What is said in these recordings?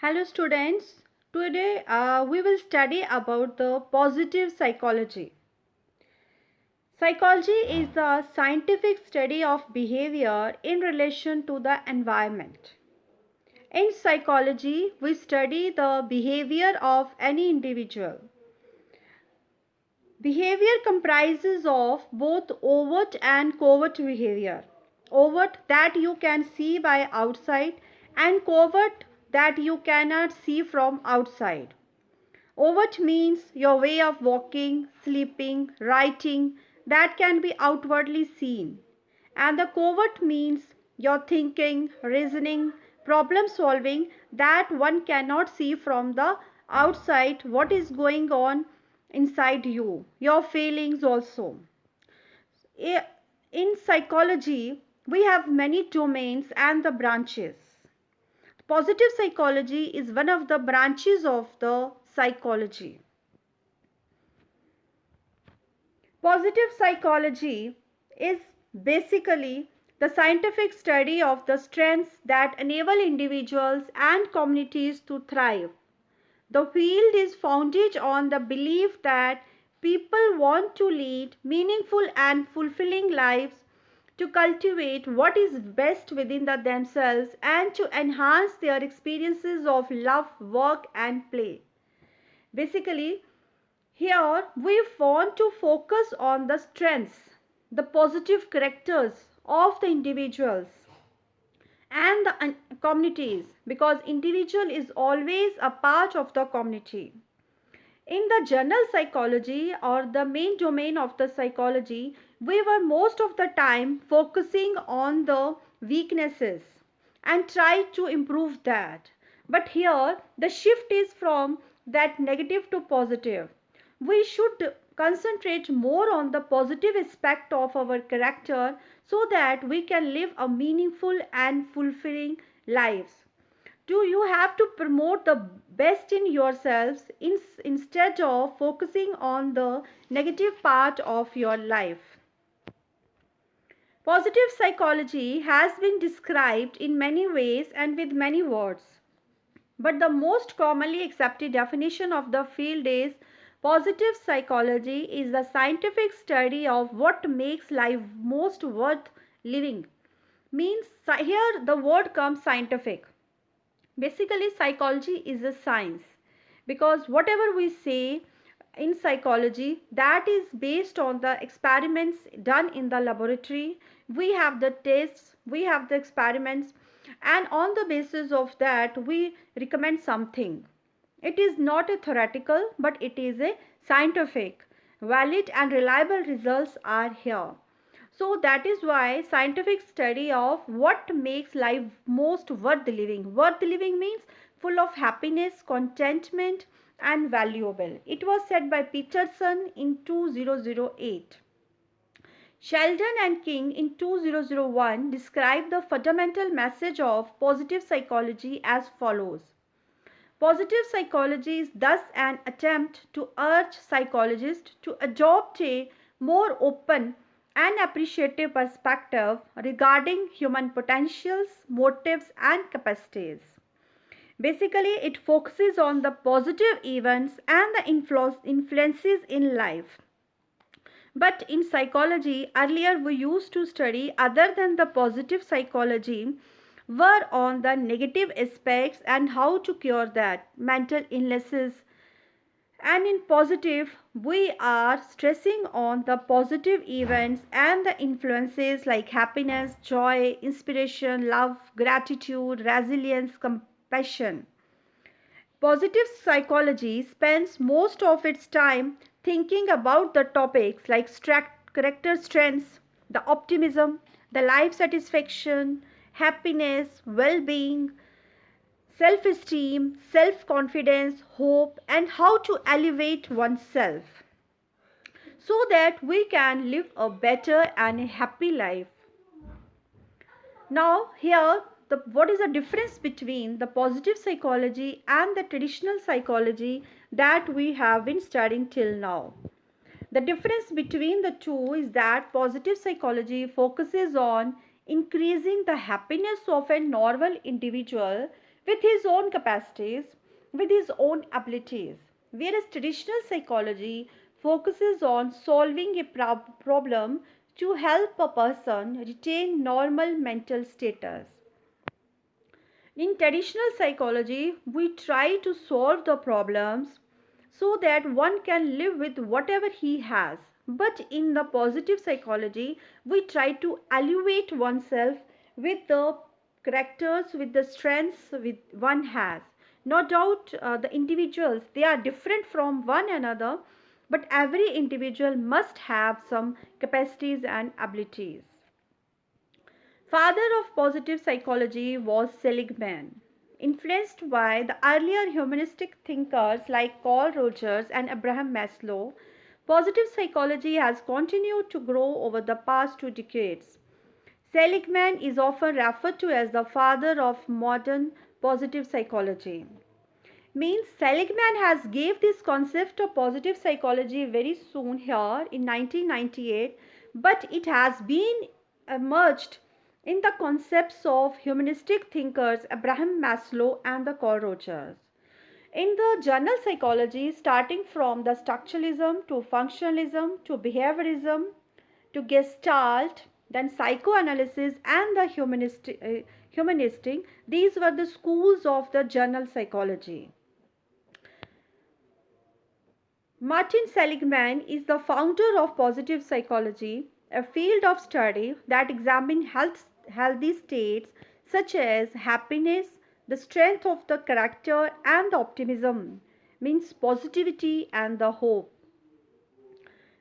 Hello students, today we will study about the positive psychology. Psychology is the scientific study of behavior in relation to the environment. In psychology, we study the behavior of any individual. Behavior comprises of both overt and covert behavior. Overt that you can see by outside and covert that you cannot see from outside. Overt means your way of walking, sleeping, writing that can be outwardly seen. And the covert means your thinking, reasoning, problem solving that one cannot see from the outside what is going on inside you, your feelings also. In psychology, we have many domains and the branches. Positive psychology is one of the branches of the psychology. Positive psychology is basically the scientific study of the strengths that enable individuals and communities to thrive. The field is founded on the belief that people want to lead meaningful and fulfilling lives, to cultivate what is best within themselves, and to enhance their experiences of love, work, and play. Basically, here we want to focus on the strengths, the positive characters of the individuals and the communities, because individual is always a part of the community. In the general psychology or the main domain of the psychology, we were most of the time focusing on the weaknesses and try to improve that. But here the shift is from that negative to positive. We should concentrate more on the positive aspect of our character so that we can live a meaningful and fulfilling lives. Do you have to promote the best in yourselves instead of focusing on the negative part of your life? Positive psychology has been described in many ways and with many words. But the most commonly accepted definition of the field is positive psychology is the scientific study of what makes life most worth living. Means here the word comes scientific. Basically, psychology is a science, because whatever we say in psychology, that is based on the experiments done in the laboratory. We have the tests, we have the experiments, and on the basis of that we recommend something. It is not a theoretical, but it is a scientific. Valid and reliable results are here. So that is why scientific study of what makes life most worth living. Worth living means full of happiness, contentment, and valuable. It was said by Peterson in 2008. Sheldon and King in 2001 described the fundamental message of positive psychology as follows. Positive psychology is thus an attempt to urge psychologists to adopt a more open and appreciative perspective regarding human potentials, motives, and capacities. Basically, it focuses on the positive events and the influences in life. But in psychology, earlier we used to study other than the positive psychology were on the negative aspects and how to cure that, mental illnesses. And in positive, we are stressing on the positive events and the influences like happiness, joy, inspiration, love, gratitude, resilience, compassion. Positive psychology spends most of its time thinking about the topics like character strengths, the optimism, the life satisfaction, happiness, well being, self esteem, self confidence, hope, and how to elevate oneself so that we can live a better and a happy life. Now, here, what is the difference between the positive psychology and the traditional psychology that we have been studying till now? The difference between the two is that positive psychology focuses on increasing the happiness of a normal individual, with his own capacities, with his own abilities. Whereas traditional psychology focuses on solving a problem to help a person retain normal mental status. In traditional psychology, we try to solve the problems so that one can live with whatever he has. But in the positive psychology, we try to elevate oneself with the characters, with the strengths with one has. No doubt the individuals, they are different from one another, but every individual must have some capacities and abilities. Father of positive psychology was Seligman. Influenced by the earlier humanistic thinkers like Carl Rogers and Abraham Maslow, positive psychology has continued to grow over the past 2 decades. Seligman is often referred to as the father of modern positive psychology. Means Seligman has gave this concept of positive psychology very soon here in 1998, but it has been merged in the concepts of humanistic thinkers Abraham Maslow and the Carl Rogers. In the general psychology, starting from the structuralism to functionalism to behaviorism to gestalt, then psychoanalysis and the humanistic, these were the schools of the general psychology. Martin Seligman is the founder of positive psychology, a field of study that examines healthy states such as happiness, the strength of the character, and the optimism, means positivity and the hope.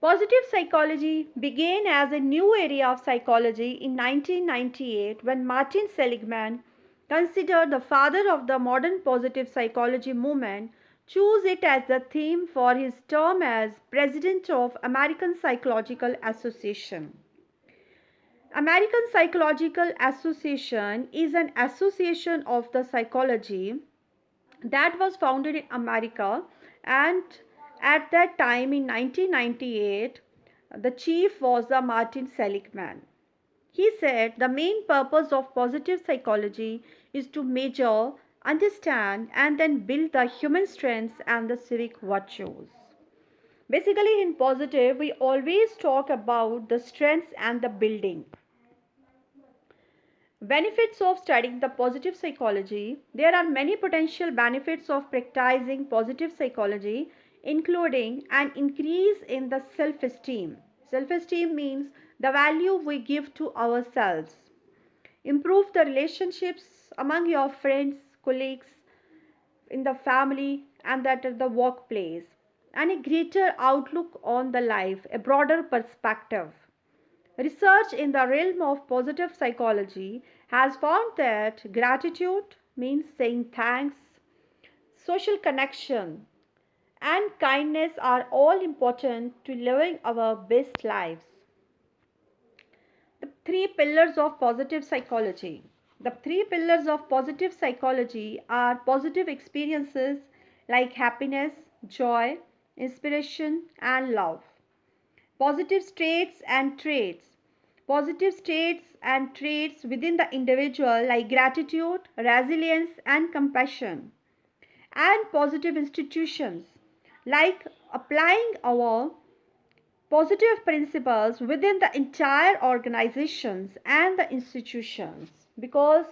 Positive psychology began as a new area of psychology in 1998 when Martin Seligman, considered the father of the modern positive psychology movement, chose it as the theme for his term as president of American Psychological Association. American Psychological Association is an association of the psychology that was founded in America, and at that time in 1998 the chief was the Martin Seligman. He said the main purpose of positive psychology is to measure, understand, and then build the human strengths and the civic virtues. Basically, in positive, we always talk about the strengths and the building. Benefits of studying the positive psychology. There are many potential benefits of practicing positive psychology, including an increase in the self esteem. Self esteem means the value we give to ourselves. Improve the relationships among your friends, colleagues, in the family, and that at the workplace. And a greater outlook on the life, a broader perspective. Research in the realm of positive psychology has found that gratitude means saying thanks, social connection, and kindness are all important to living our best lives. The three pillars of positive psychology. The three pillars of positive psychology are positive experiences like happiness, joy, inspiration, and love. Positive states and traits. Positive states and traits within the individual like gratitude, resilience, and compassion. And positive institutions like applying our positive principles within the entire organizations and the institutions, because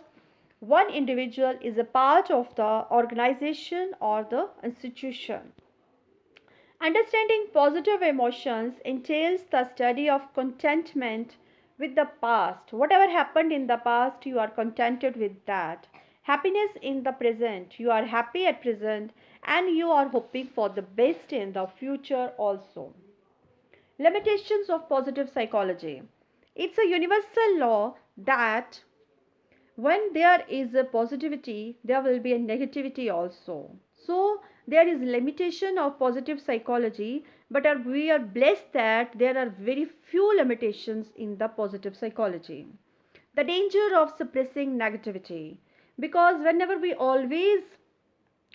one individual is a part of the organization or the institution. Understanding positive emotions entails the study of contentment with the past. Whatever happened in the past, you are contented with that. Happiness in the present, you are happy at present, and you are hoping for the best in the future also. Limitations of positive psychology. It's a universal law that when there is a positivity, there will be a negativity also. So there is limitation of positive psychology, but we are blessed that there are very few limitations in the positive psychology. The danger of suppressing negativity, because whenever we always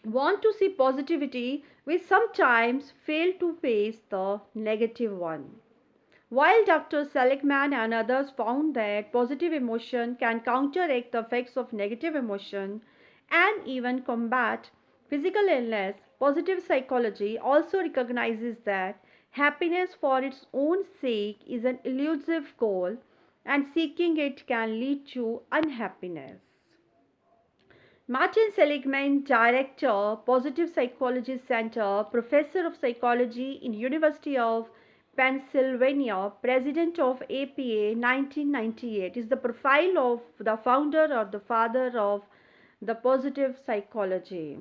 want to see positivity, we sometimes fail to face the negative one. While Dr. Seligman and others found that positive emotion can counteract the effects of negative emotion, and even combat physical illness. Positive psychology also recognizes that happiness for its own sake is an elusive goal and seeking it can lead to unhappiness. Martin Seligman, director, Positive Psychology Center, professor of psychology in University of Pennsylvania, president of APA 1998, is the profile of the founder or the father of the positive psychology.